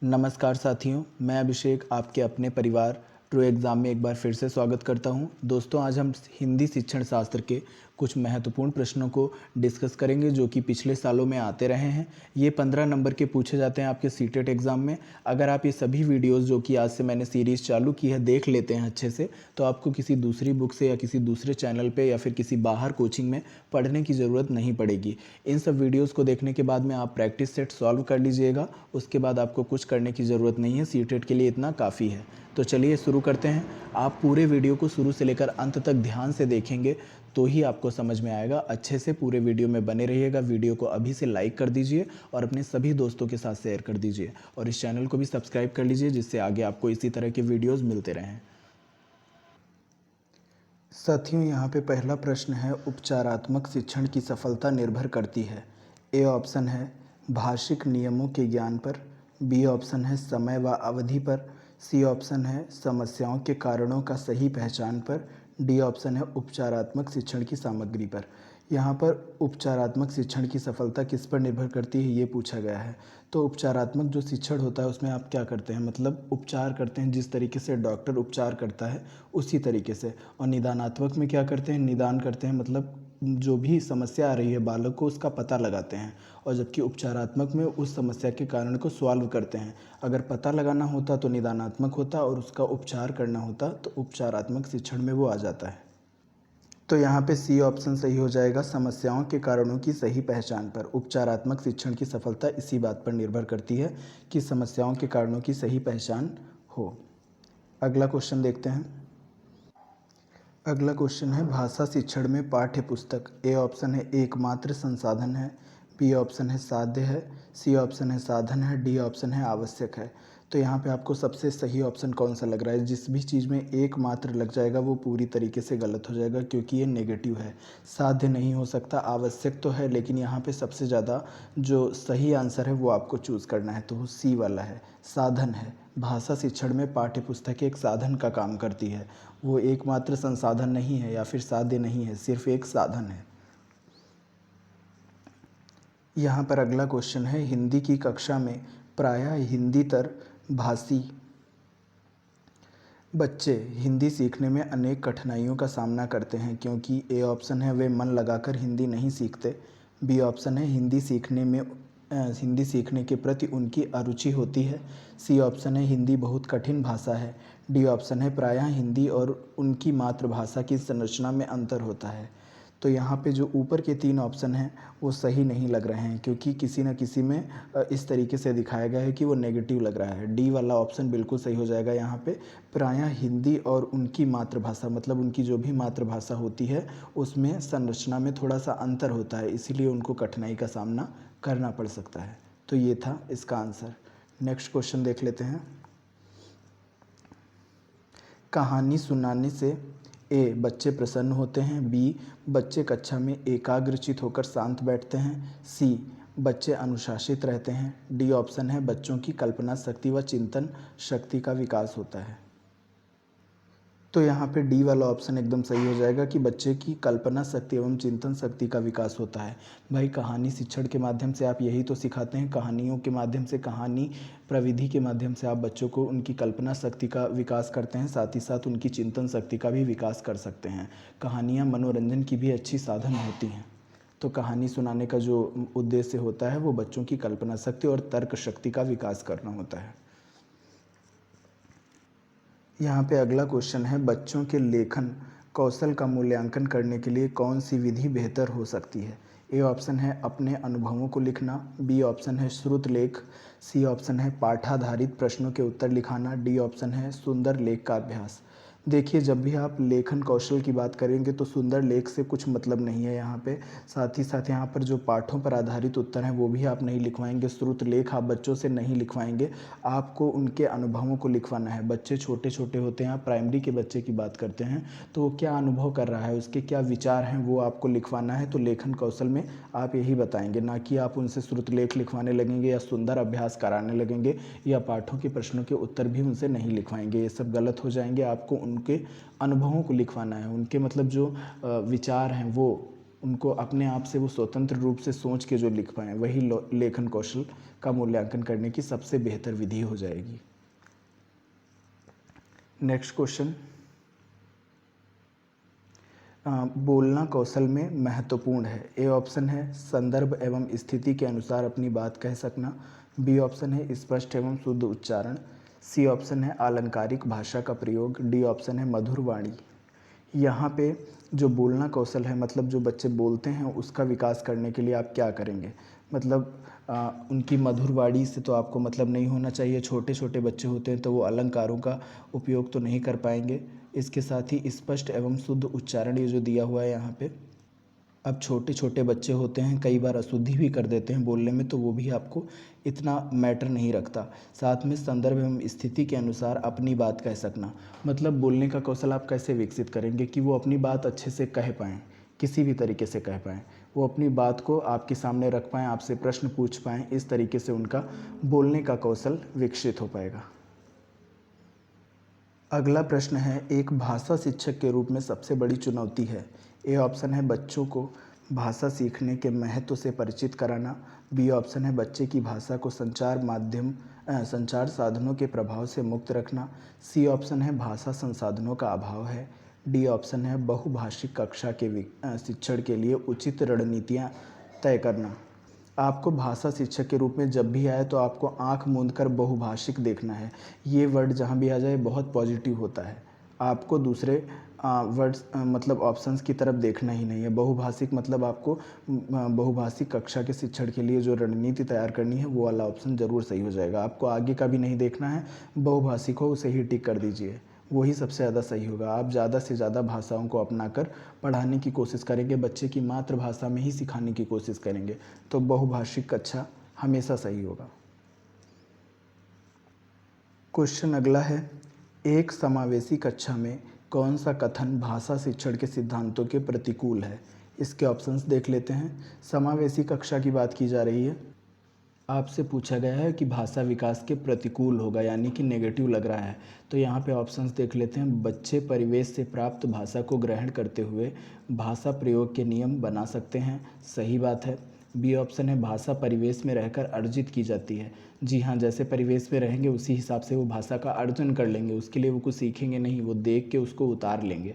नमस्कार साथियों, मैं अभिषेक आपके अपने परिवार ट्रू एग्ज़ाम में एक बार फिर से स्वागत करता हूं। दोस्तों, आज हम हिंदी शिक्षण शास्त्र के कुछ महत्वपूर्ण प्रश्नों को डिस्कस करेंगे जो कि पिछले सालों में आते रहे हैं। ये 15 नंबर के पूछे जाते हैं आपके सीटेट एग्ज़ाम में। अगर आप ये सभी वीडियोज़ जो कि आज से मैंने सीरीज़ चालू की है देख लेते हैं अच्छे से, तो आपको किसी दूसरी बुक से या किसी दूसरे चैनल पे या फिर किसी बाहर कोचिंग में पढ़ने की ज़रूरत नहीं पड़ेगी। इन सब वीडियोज़ को देखने के बाद में आप प्रैक्टिस सेट सॉल्व कर लीजिएगा। उसके बाद आपको कुछ करने की ज़रूरत नहीं है, सीटेट के लिए इतना काफ़ी है। तो चलिए शुरू करते हैं। आप पूरे वीडियो को शुरू से लेकर अंत तक ध्यान से देखेंगे तो ही आपको समझ में आएगा। अच्छे से पूरे वीडियो में बने रहिएगा। वीडियो को अभी से लाइक कर दीजिए और अपने सभी दोस्तों के साथ शेयर कर दीजिए और इस चैनल को भी सब्सक्राइब कर लीजिए जिससे आगे आपको इसी तरह के वीडियोज़ मिलते रहें। साथियों, यहाँ पे पहला प्रश्न है, उपचारात्मक शिक्षण की सफलता निर्भर करती है। ए ऑप्शन है भाषिक नियमों के ज्ञान पर, बी ऑप्शन है समय व अवधि पर, सी ऑप्शन है समस्याओं के कारणों का सही पहचान पर, डी ऑप्शन है उपचारात्मक शिक्षण की सामग्री पर। यहाँ पर उपचारात्मक शिक्षण की सफलता किस पर निर्भर करती है ये पूछा गया है। तो उपचारात्मक जो शिक्षण होता है उसमें आप क्या करते हैं, मतलब उपचार करते हैं। जिस तरीके से डॉक्टर उपचार करता है उसी तरीके से। और निदानात्मक में क्या करते हैं, निदान करते हैं, मतलब जो भी समस्या आ रही है बालक को उसका पता लगाते हैं। और जबकि उपचारात्मक में उस समस्या के कारण को सॉल्व करते हैं। अगर पता लगाना होता तो निदानात्मक होता और उसका उपचार करना होता तो उपचारात्मक शिक्षण में वो आ जाता है। तो यहाँ पे सी ऑप्शन सही हो जाएगा, समस्याओं के कारणों की सही पहचान पर। उपचारात्मक शिक्षण की सफलता इसी बात पर निर्भर करती है कि समस्याओं के कारणों की सही पहचान हो। अगला क्वेश्चन देखते हैं। अगला क्वेश्चन है, भाषा शिक्षण में पाठ्य पुस्तक। ए ऑप्शन है एकमात्र संसाधन है, बी ऑप्शन है साध्य है, सी ऑप्शन है साधन है, डी ऑप्शन है आवश्यक है। तो यहाँ पे आपको सबसे सही ऑप्शन कौन सा लग रहा है? जिस भी चीज़ में एकमात्र लग जाएगा वो पूरी तरीके से गलत हो जाएगा क्योंकि ये नेगेटिव है। साध्य नहीं हो सकता, आवश्यक तो है, लेकिन यहाँ पे सबसे ज़्यादा जो सही आंसर है वो आपको चूज़ करना है, तो वो सी वाला है, साधन है। भाषा शिक्षण में पाठ्य पुस्तक एक साधन का काम करती है, वो एकमात्र संसाधन नहीं है या फिर साध्य नहीं है, सिर्फ एक साधन है। यहाँ पर अगला क्वेश्चन है, हिंदी की कक्षा में प्रायः हिंदीतर भाषी बच्चे हिंदी सीखने में अनेक कठिनाइयों का सामना करते हैं क्योंकि ए ऑप्शन है वे मन लगाकर हिंदी नहीं सीखते, बी ऑप्शन है हिंदी सीखने के प्रति उनकी अरुचि होती है, सी ऑप्शन है हिंदी बहुत कठिन भाषा है, डी ऑप्शन है प्रायः हिंदी और उनकी मातृभाषा की संरचना में अंतर होता है। तो यहाँ पे जो ऊपर के 3 ऑप्शन हैं वो सही नहीं लग रहे हैं क्योंकि किसी न किसी में इस तरीके से दिखाया गया है कि वो नेगेटिव लग रहा है। डी वाला ऑप्शन बिल्कुल सही हो जाएगा। यहाँ पे प्रायः हिंदी और उनकी मातृभाषा, मतलब उनकी जो भी मातृभाषा होती है उसमें संरचना में थोड़ा सा अंतर होता है, इसीलिए उनको कठिनाई का सामना करना पड़ सकता है। तो ये था इसका आंसर। नेक्स्ट क्वेश्चन देख लेते हैं। कहानी सुनाने से ए बच्चे प्रसन्न होते हैं, बी बच्चे कक्षा में एकाग्रचित होकर शांत बैठते हैं, सी बच्चे अनुशासित रहते हैं, डी ऑप्शन है बच्चों की कल्पना शक्ति व चिंतन शक्ति का विकास होता है। तो यहाँ पे डी वाला ऑप्शन एकदम सही हो जाएगा कि बच्चे की कल्पना शक्ति एवं चिंतन शक्ति का विकास होता है। भाई, कहानी शिक्षण के माध्यम से आप यही तो सिखाते हैं। कहानियों के माध्यम से, कहानी प्रविधि के माध्यम से आप बच्चों को उनकी कल्पना शक्ति का विकास करते हैं, साथ ही साथ उनकी चिंतन शक्ति का भी विकास कर सकते हैं। कहानियाँ मनोरंजन की भी अच्छी साधन होती हैं। तो कहानी सुनाने का जो उद्देश्य होता है वो बच्चों की कल्पना शक्ति और तर्क शक्ति का विकास करना होता है। यहाँ पे अगला क्वेश्चन है, बच्चों के लेखन कौशल का मूल्यांकन करने के लिए कौन सी विधि बेहतर हो सकती है? ए ऑप्शन है अपने अनुभवों को लिखना, बी ऑप्शन है श्रुत लेख, सी ऑप्शन है पाठाधारित प्रश्नों के उत्तर लिखाना, डी ऑप्शन है सुंदर लेख का अभ्यास। देखिए, जब भी आप लेखन कौशल की बात करेंगे तो सुंदर लेख से कुछ मतलब नहीं है यहाँ पे। साथ ही साथ यहाँ पर जो पाठों पर आधारित उत्तर हैं वो भी आप नहीं लिखवाएंगे। श्रुत लेख आप बच्चों से नहीं लिखवाएंगे, आपको उनके अनुभवों को लिखवाना है। बच्चे छोटे छोटे होते हैं, आप प्राइमरी के बच्चे की बात करते हैं तो वो क्या अनुभव कर रहा है, उसके क्या विचार हैं, वो आपको लिखवाना है। तो लेखन कौशल में आप यही बताएंगे, ना कि आप उनसे श्रुत लेख लिखवाने लगेंगे या सुंदर अभ्यास कराने लगेंगे या पाठों के प्रश्नों के उत्तर भी उनसे नहीं लिखवाएंगे। ये सब गलत हो जाएंगे। आपको उनके अनुभवों को लिखवाना है, उनके मतलब जो विचार हैं वो उनको अपने आप से वो स्वतंत्र रूप से सोच के जो लिख पाएँ, वही लेखन कौशल का मूल्यांकन करने की सबसे बेहतर विधि हो जाएगी। नेक्स्ट क्वेश्चन, बोलना कौशल में महत्वपूर्ण है। ए ऑप्शन है संदर्भ एवं स्थिति के अनुसार अपनी बात कह सकना, बी ऑप्शन है स्पष्ट एवं शुद्ध उच्चारण, सी ऑप्शन है अलंकारिक भाषा का प्रयोग, डी ऑप्शन है मधुर वाणी। यहाँ पे जो बोलना कौशल है, मतलब जो बच्चे बोलते हैं उसका विकास करने के लिए आप क्या करेंगे, मतलब उनकी मधुर वाणी से तो आपको मतलब नहीं होना चाहिए। छोटे छोटे बच्चे होते हैं तो वो अलंकारों का उपयोग तो नहीं कर पाएंगे। इसके साथ ही स्पष्ट एवं शुद्ध उच्चारण ये जो दिया हुआ है यहाँ पे, अब छोटे छोटे बच्चे होते हैं कई बार अशुद्धि भी कर देते हैं बोलने में, तो वो भी आपको इतना मैटर नहीं रखता। साथ में संदर्भ एवं स्थिति के अनुसार अपनी बात कह सकना, मतलब बोलने का कौशल आप कैसे विकसित करेंगे कि वो अपनी बात अच्छे से कह पाएँ, किसी भी तरीके से कह पाएँ, वो अपनी बात को आपके सामने रख पाएँ, आपसे प्रश्न पूछ पाएँ, इस तरीके से उनका बोलने का कौशल विकसित हो पाएगा। अगला प्रश्न है, एक भाषा शिक्षक के रूप में सबसे बड़ी चुनौती है। ए ऑप्शन है बच्चों को भाषा सीखने के महत्व से परिचित कराना, बी ऑप्शन है बच्चे की भाषा को संचार साधनों के प्रभाव से मुक्त रखना, सी ऑप्शन है भाषा संसाधनों का अभाव है, डी ऑप्शन है बहुभाषिक कक्षा के शिक्षण के लिए उचित रणनीतियाँ तय करना। आपको भाषा शिक्षक के रूप में जब भी आए तो आपको आंख मूंद कर बहुभाषिक देखना है। ये वर्ड जहाँ भी आ जाए बहुत पॉजिटिव होता है। आपको दूसरे वर्ड्स मतलब ऑप्शंस की तरफ देखना ही नहीं है। बहुभाषिक मतलब आपको बहुभाषिक कक्षा के शिक्षण के लिए जो रणनीति तैयार करनी है वो वाला ऑप्शन ज़रूर सही हो जाएगा। आपको आगे का भी नहीं देखना है, बहुभाषिक हो उसे ही टिक कर दीजिए, वही सबसे ज़्यादा सही होगा। आप ज़्यादा से ज़्यादा भाषाओं को अपनाकर पढ़ाने की कोशिश करेंगे, बच्चे की मातृभाषा में ही सिखाने की कोशिश करेंगे, तो बहुभाषिक कक्षा हमेशा सही होगा। क्वेश्चन अगला है, एक समावेशी कक्षा में कौन सा कथन भाषा शिक्षण के सिद्धांतों के प्रतिकूल है। इसके ऑप्शंस देख लेते हैं। समावेशी कक्षा की बात की जा रही है, आपसे पूछा गया है कि भाषा विकास के प्रतिकूल होगा, यानी कि नेगेटिव लग रहा है। तो यहाँ पे ऑप्शंस देख लेते हैं। बच्चे परिवेश से प्राप्त भाषा को ग्रहण करते हुए भाषा प्रयोग के नियम बना सकते हैं, सही बात है। बी ऑप्शन है भाषा परिवेश में रहकर अर्जित की जाती है। जी हाँ, जैसे परिवेश में रहेंगे उसी हिसाब से वो भाषा का अर्जन कर लेंगे, उसके लिए वो कुछ सीखेंगे नहीं, वो देख के उसको उतार लेंगे।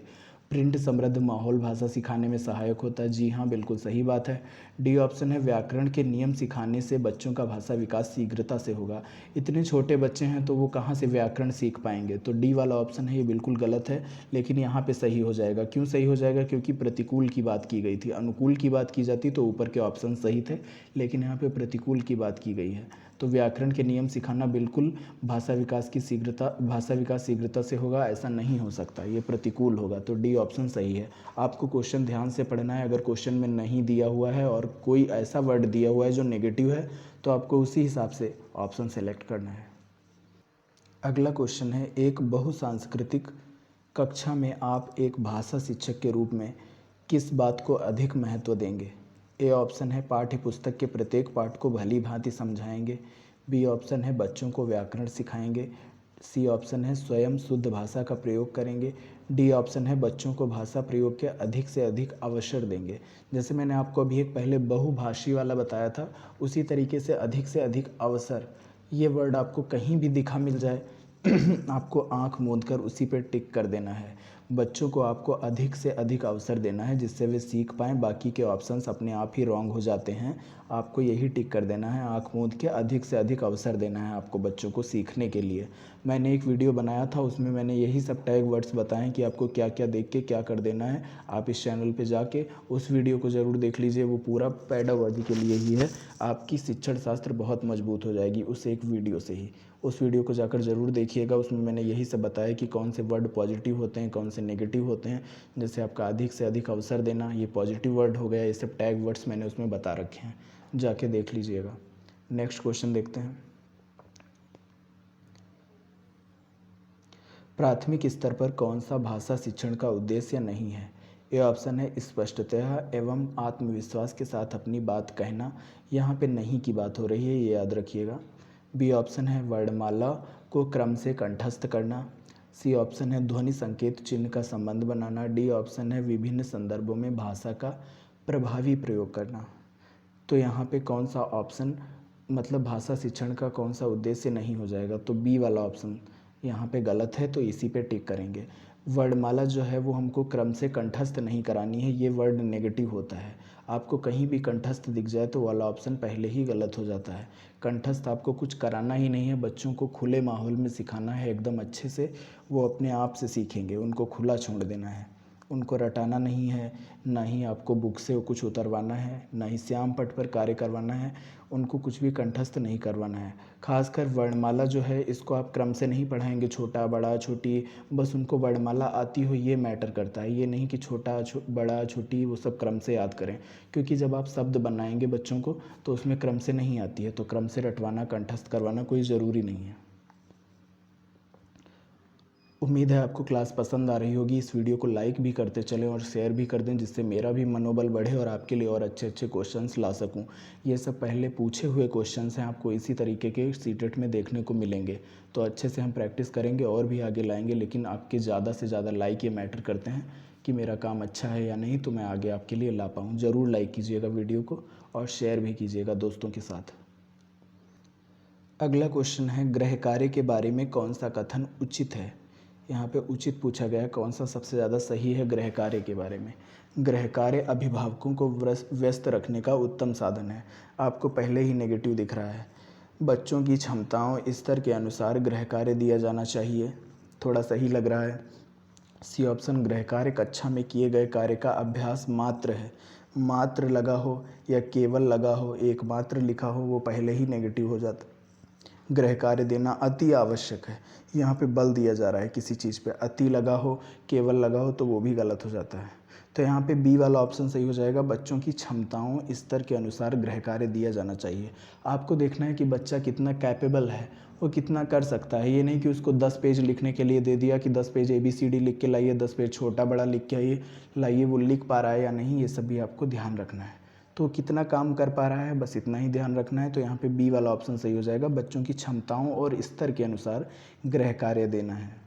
प्रिंट समृद्ध माहौल भाषा सिखाने में सहायक होता है, जी हाँ बिल्कुल सही बात है। डी ऑप्शन है व्याकरण के नियम सिखाने से बच्चों का भाषा विकास शीघ्रता से होगा। इतने छोटे बच्चे हैं तो वो कहाँ से व्याकरण सीख पाएंगे, तो डी वाला ऑप्शन है ये बिल्कुल गलत है। लेकिन यहाँ पे सही हो जाएगा। क्यों सही हो जाएगा, क्योंकि प्रतिकूल की बात की गई थी। अनुकूल की बात की जाती तो ऊपर के ऑप्शन सही थे, लेकिन यहाँ पे प्रतिकूल की बात की गई है। तो व्याकरण के नियम सिखाना बिल्कुल भाषा विकास शीघ्रता से होगा, ऐसा नहीं हो सकता, ये प्रतिकूल होगा। तो डी ऑप्शन सही है। आपको क्वेश्चन ध्यान से पढ़ना है। अगर क्वेश्चन में नहीं दिया हुआ है और कोई ऐसा वर्ड दिया हुआ है जो नेगेटिव है तो आपको उसी हिसाब से ऑप्शन सेलेक्ट करना है। अगला क्वेश्चन है, एक बहुसांस्कृतिक कक्षा में आप एक भाषा शिक्षक के रूप में किस बात को अधिक महत्व देंगे। ए ऑप्शन है पाठ्य पुस्तक के प्रत्येक पाठ को भली भांति समझाएंगे, बी ऑप्शन है बच्चों को व्याकरण सिखाएंगे, सी ऑप्शन है स्वयं शुद्ध भाषा का प्रयोग करेंगे, डी ऑप्शन है बच्चों को भाषा प्रयोग के अधिक से अधिक अवसर देंगे। जैसे मैंने आपको अभी एक पहले बहुभाषी वाला बताया था, उसी तरीके से अधिक अवसर, ये वर्ड आपको कहीं भी दिखा मिल जाए आपको आंख मूंद कर उसी पे टिक कर देना है। बच्चों को आपको अधिक से अधिक अवसर देना है जिससे वे सीख पाएँ। बाकी के ऑप्शंस अपने आप ही रॉन्ग हो जाते हैं, आपको यही टिक कर देना है, आंख मूंद के अधिक से अधिक अवसर देना है आपको बच्चों को सीखने के लिए। मैंने एक वीडियो बनाया था, उसमें मैंने यही सब टैग वर्ड्स बताएं कि आपको क्या क्या देख के क्या कर देना है। आप इस चैनल पे जाके उस वीडियो को ज़रूर देख लीजिए, वो पूरा पेडागॉजी के लिए ही है। आपकी शिक्षण शास्त्र बहुत मजबूत हो जाएगी उस एक वीडियो से ही। उस वीडियो को जाकर ज़रूर देखिएगा, उसमें मैंने यही सब बताया कि कौन से वर्ड पॉजिटिव होते हैं, कौन से नेगेटिव होते हैं। जैसे आपका अधिक से अधिक अवसर देना, ये पॉजिटिव वर्ड हो गया। ये सब टैग वर्ड्स मैंने उसमें बता रखे हैं, जाके देख लीजिएगा। नेक्स्ट क्वेश्चन देखते हैं। प्राथमिक स्तर पर कौन सा भाषा शिक्षण का उद्देश्य नहीं है। ए ऑप्शन है स्पष्टतः एवं आत्मविश्वास के साथ अपनी बात कहना, यहाँ पे नहीं की बात हो रही है, ये याद रखिएगा। बी ऑप्शन है वर्णमाला को क्रम से कंठस्थ करना, सी ऑप्शन है ध्वनि संकेत चिन्ह का संबंध बनाना, डी ऑप्शन है विभिन्न संदर्भों में भाषा का प्रभावी प्रयोग करना। तो यहाँ पे कौन सा ऑप्शन मतलब भाषा शिक्षण का कौन सा उद्देश्य नहीं हो जाएगा, तो बी वाला ऑप्शन यहाँ पे गलत है, तो इसी पे टिक करेंगे। वर्णमाला जो है वो हमको क्रम से कंठस्थ नहीं करानी है, ये वर्ड नेगेटिव होता है। आपको कहीं भी कंठस्थ दिख जाए तो वाला ऑप्शन पहले ही गलत हो जाता है। कंठस्थ आपको कुछ कराना ही नहीं है, बच्चों को खुले माहौल में सिखाना है एकदम अच्छे से, वो अपने आप से सीखेंगे, उनको खुला छोड़ देना है, उनको रटाना नहीं है, ना ही आपको बुक से कुछ उतरवाना है, ना ही श्याम पट पर कार्य करवाना है, उनको कुछ भी कंठस्थ नहीं करवाना है। खासकर वर्णमाला जो है इसको आप क्रम से नहीं पढ़ाएंगे, छोटा बड़ा छोटी, बस उनको वर्णमाला आती हो ये मैटर करता है, ये नहीं कि छोटा बड़ा छोटी वो सब क्रम से याद करें, क्योंकि जब आप शब्द बनाएंगे बच्चों को तो उसमें क्रम से नहीं आती है, तो क्रम से रटवाना कंठस्थ करवाना कोई ज़रूरी नहीं है। उम्मीद है आपको क्लास पसंद आ रही होगी। इस वीडियो को लाइक भी करते चलें और शेयर भी कर दें, जिससे मेरा भी मनोबल बढ़े और आपके लिए और अच्छे अच्छे क्वेश्चंस ला सकूं। ये सब पहले पूछे हुए क्वेश्चंस हैं, आपको इसी तरीके के सीटेट में देखने को मिलेंगे, तो अच्छे से हम प्रैक्टिस करेंगे और भी आगे लाएंगे। लेकिन आपके ज़्यादा से ज़्यादा लाइक ये मैटर करते हैं कि मेरा काम अच्छा है या नहीं, तो मैं आगे आपके लिए ला पाऊँ। ज़रूर लाइक कीजिएगा वीडियो को और शेयर भी कीजिएगा दोस्तों के साथ। अगला क्वेश्चन है, गृह कार्य के बारे में कौन सा कथन उचित है। यहाँ पे उचित पूछा गया है, कौन सा सबसे ज़्यादा सही है गृह कार्य के बारे में। गृह कार्य अभिभावकों को व्यस्त रखने का उत्तम साधन है। आपको पहले ही नेगेटिव दिख रहा है। बच्चों की क्षमताओं स्तर के अनुसार गृह कार्य दिया जाना चाहिए, थोड़ा सही लग रहा है। सी ऑप्शन, गृह कार्य कक्षा में किए गए कार्य का अभ्यास मात्र है। मात्र लगा हो या केवल लगा हो, एक मात्र लिखा हो, वो पहले ही नेगेटिव हो जाता है। गृह कार्य देना अति आवश्यक है, यहाँ पे बल दिया जा रहा है किसी चीज़ पे, अति लगा हो केवल लगा हो तो वो भी गलत हो जाता है। तो यहाँ पे बी वाला ऑप्शन सही हो जाएगा, बच्चों की क्षमताओं स्तर के अनुसार गृह कार्य दिया जाना चाहिए। आपको देखना है कि बच्चा कितना कैपेबल है, वो कितना कर सकता है। ये नहीं कि उसको 10 पेज लिखने के लिए दे दिया कि 10 पेज ABCD लिख के लाइए, 10 पेज छोटा बड़ा लिख के आइए लाइए, वो लिख पा रहा है या नहीं ये सब भी आपको ध्यान रखना है। तो कितना काम कर पा रहा है बस इतना ही ध्यान रखना है। तो यहाँ पे बी वाला ऑप्शन सही हो जाएगा, बच्चों की क्षमताओं और स्तर के अनुसार गृह कार्य देना है।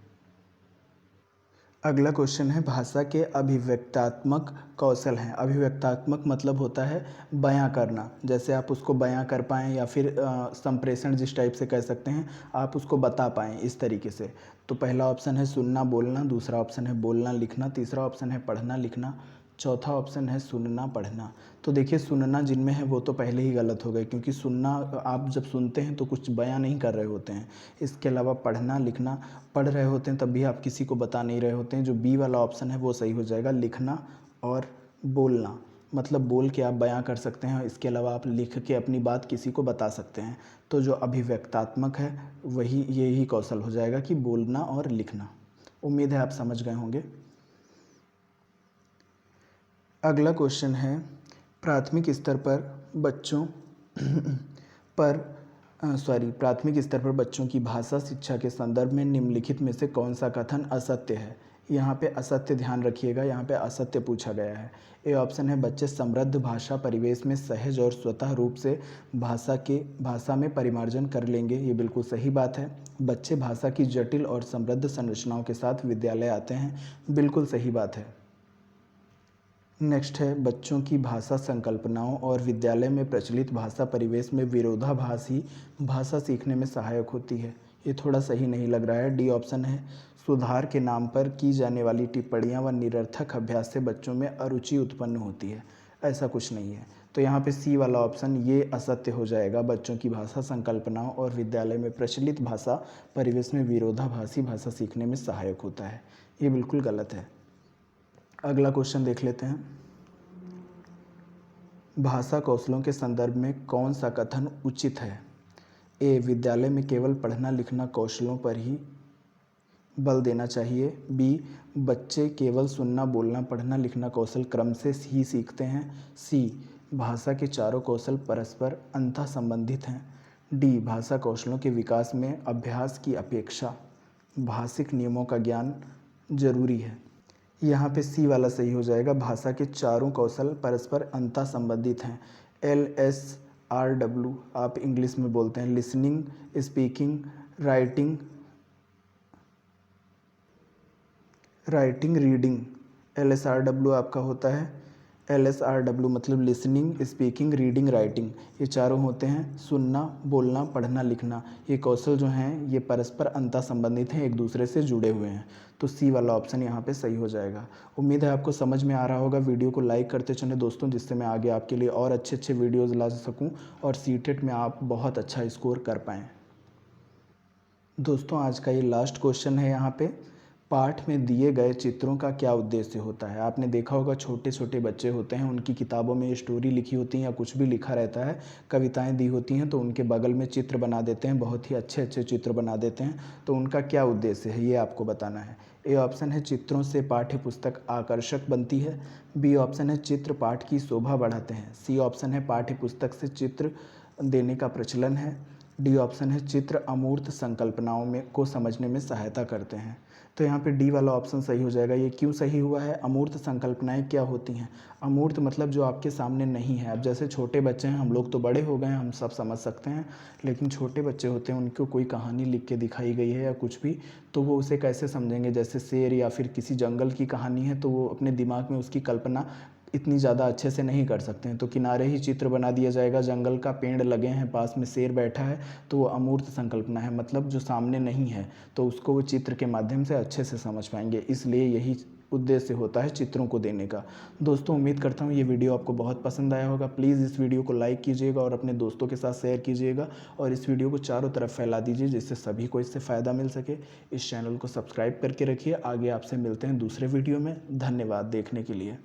अगला क्वेश्चन है, भाषा के अभिव्यक्तात्मक कौशल हैं। अभिव्यक्तात्मक मतलब होता है बयां करना, जैसे आप उसको बयां कर पाएँ या फिर संप्रेषण जिस टाइप से कह सकते हैं, आप उसको बता पाएँ इस तरीके से। तो पहला ऑप्शन है सुनना बोलना, दूसरा ऑप्शन है बोलना लिखना, तीसरा ऑप्शन है पढ़ना लिखना, चौथा ऑप्शन है सुनना पढ़ना। तो देखिए सुनना जिनमें है वो तो पहले ही गलत हो गए, क्योंकि सुनना आप जब सुनते हैं तो कुछ बयां नहीं कर रहे होते हैं। इसके अलावा पढ़ना लिखना, पढ़ रहे होते हैं तब भी आप किसी को बता नहीं रहे होते हैं। जो बी वाला ऑप्शन है वो सही हो जाएगा, लिखना और बोलना, मतलब बोल के आप बयां कर सकते हैं, इसके अलावा आप लिख के अपनी बात किसी को बता सकते हैं। तो जो अभिव्यक्तात्मक है वही यही कौशल हो जाएगा कि बोलना और लिखना। उम्मीद है आप समझ गए होंगे। अगला क्वेश्चन है, प्राथमिक स्तर पर बच्चों प्राथमिक स्तर पर बच्चों की भाषा शिक्षा के संदर्भ में निम्नलिखित में से कौन सा कथन असत्य है। यहाँ पे असत्य ध्यान रखिएगा, यहाँ पे असत्य पूछा गया है। ए ऑप्शन है, बच्चे समृद्ध भाषा परिवेश में सहज और स्वतः रूप से भाषा में परिमार्जन कर लेंगे। ये बिल्कुल सही बात है। बच्चे भाषा की जटिल और समृद्ध संरचनाओं के साथ विद्यालय आते हैं, बिल्कुल सही बात है। नेक्स्ट है, बच्चों की भाषा संकल्पनाओं और विद्यालय में प्रचलित भाषा परिवेश में विरोधाभास ही भाषा सीखने में सहायक होती है। ये थोड़ा सही नहीं लग रहा है। डी ऑप्शन है, सुधार के नाम पर की जाने वाली टिप्पणियां व निरर्थक अभ्यास से बच्चों में अरुचि उत्पन्न होती है। ऐसा कुछ नहीं है। तो यहाँ पे सी वाला ऑप्शन ये असत्य हो जाएगा, बच्चों की भाषा संकल्पनाओं और विद्यालय में प्रचलित भाषा परिवेश में विरोधाभासी भाषा सीखने में सहायक होता है। ये बिल्कुल गलत है। अगला क्वेश्चन देख लेते हैं, भाषा कौशलों के संदर्भ में कौन सा कथन उचित है। ए, विद्यालय में केवल पढ़ना लिखना कौशलों पर ही बल देना चाहिए। बी, बच्चे केवल सुनना बोलना पढ़ना लिखना कौशल क्रम से ही सीखते हैं। सी, भाषा के चारों कौशल परस्पर अंतः संबंधित हैं। डी, भाषा कौशलों के विकास में अभ्यास की अपेक्षा भाषिक नियमों का ज्ञान जरूरी है। यहाँ पे सी वाला सही हो जाएगा, भाषा के चारों कौशल परस्पर अंतः संबंधित हैं। LSRW आप इंग्लिश में बोलते हैं, listening speaking writing reading. LSRW आपका होता है LSRW मतलब लिसनिंग, स्पीकिंग, रीडिंग, राइटिंग। ये चारों होते हैं सुनना, बोलना, पढ़ना, लिखना। ये कौशल जो हैं ये परस्पर अंतः संबंधित हैं, एक दूसरे से जुड़े हुए हैं। तो सी वाला ऑप्शन यहाँ पे सही हो जाएगा। उम्मीद है आपको समझ में आ रहा होगा। वीडियो को लाइक करते चलें दोस्तों, जिससे मैं आगे आपके लिए और अच्छे अच्छे वीडियोज़ ला सकूँ और सीटेट में आप बहुत अच्छा स्कोर कर पाएँ। दोस्तों आज का ये लास्ट क्वेश्चन है। यहाँ पे पाठ में दिए गए चित्रों का क्या उद्देश्य होता है। आपने देखा होगा छोटे छोटे बच्चे होते हैं, उनकी किताबों में स्टोरी लिखी होती है या कुछ भी लिखा रहता है, कविताएं दी होती हैं, तो उनके बगल में चित्र बना देते हैं, बहुत ही अच्छे अच्छे चित्र बना देते हैं। तो उनका क्या उद्देश्य है ये आपको बताना है। ए ऑप्शन है चित्रों से पाठ्य पुस्तक आकर्षक बनती है। बी ऑप्शन है चित्र पाठ की शोभा बढ़ाते हैं। सी ऑप्शन है पाठ्य पुस्तक से चित्र देने का प्रचलन है। डी ऑप्शन है चित्र अमूर्त संकल्पनाओं में को समझने में सहायता करते हैं। तो यहाँ पे डी वाला ऑप्शन सही हो जाएगा। ये क्यों सही हुआ है? अमूर्त संकल्पनाएं क्या होती हैं? अमूर्त मतलब जो आपके सामने नहीं है। अब जैसे छोटे बच्चे हैं, हम लोग तो बड़े हो गए हैं, हम सब समझ सकते हैं, लेकिन छोटे बच्चे होते हैं, उनको कोई कहानी लिख के दिखाई गई है या कुछ भी, तो वो उसे कैसे समझेंगे? जैसे शेर या फिर किसी जंगल की कहानी है, तो वो अपने दिमाग में उसकी कल्पना इतनी ज़्यादा अच्छे से नहीं कर सकते हैं। तो किनारे ही चित्र बना दिया जाएगा, जंगल का पेड़ लगे हैं, पास में शेर बैठा है, तो वो अमूर्त संकल्पना है, मतलब जो सामने नहीं है, तो उसको वो चित्र के माध्यम से अच्छे से समझ पाएंगे। इसलिए यही उद्देश्य होता है चित्रों को देने का। दोस्तों उम्मीद करता हूँ ये वीडियो आपको बहुत पसंद आया होगा। प्लीज़ इस वीडियो को लाइक कीजिएगा और अपने दोस्तों के साथ शेयर कीजिएगा और इस वीडियो को चारों तरफ फैला दीजिए, जिससे सभी को इससे फ़ायदा मिल सके। इस चैनल को सब्सक्राइब करके रखिए। आगे आपसे मिलते हैं दूसरे वीडियो में। धन्यवाद देखने के लिए।